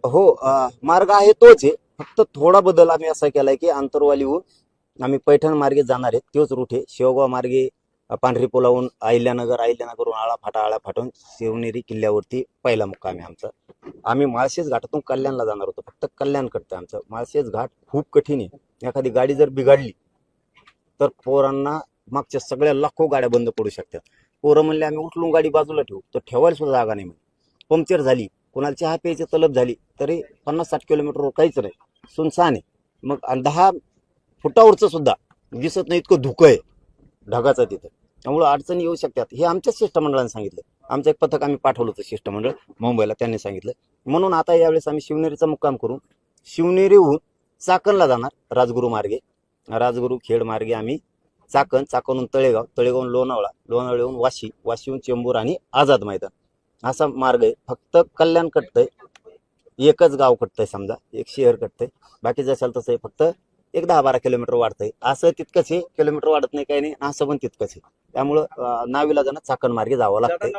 हो, मार्ग आहे तोच आहे. फक्त थोडा बदल आम्ही असा केलाय की आंतरवालीहून आम्ही पैठण मार्गे जाणार आहे. तोच रूट आहे. शेवगाव मार्गे पांढरी पुलावून अहिल्यानगरहून आळा फाटून शिवनेरी किल्ल्यावरती पहिला मुक्काम आहे आमचा. आम्ही माळशेज घाटातून कल्याणला जाणार होतो. फक्त कल्याण कडतं आमचं. माळशेज घाट खूप कठीण आहे. एखादी गाडी जर बिघडली तर पोरांना मागच्या सगळ्या लाखो गाड्या बंद पडू शकतात. पोरं म्हणले आम्ही उचलून गाडी बाजूला ठेवू, तर ठेवायला सुद्धा जागा नाही. पंक्चर झाली, कोणाला चहा प्यायची तलब झाली तरी 50-60 किलोमीटरवर काहीच नाही, सुनसान आहे. मग 10 फुटावरचं सुद्धा दिसत नाही, इतकं धुकं आहे ढगाचं तिथं. त्यामुळं अडचणी येऊ शकतात. हे आमच्याच शिष्टमंडळाने सांगितलं. आमचं एक पथक आम्ही पाठवलं होतं शिष्टमंडळ मुंबईला, त्यांनी सांगितलं. म्हणून आता यावेळेस आम्ही शिवनेरीचा मुक्काम करू. शिवनेरीहून चाकणला जाणार राजगुरू मार्गे. राजगुरू खेड मार्गे आम्ही चाकणहून तळेगावहून लोणावळ्याहून वाशीहून चेंबूर आणि आझाद मैदान असा मार्ग आहे. फक्त कल्याण कटतंय, एकच गाव कटतंय, समजा एक शहर कटतंय. बाकी जसाल तसं आहे, फक्त एक 10-12 किलोमीटर वाढतंय. असं तितकंच आहे, किलोमीटर वाढत नाही काही नाही, असं पण तितकंच आहे. त्यामुळं नाविलाजानं चाकण मार्गे जावं लागतंय.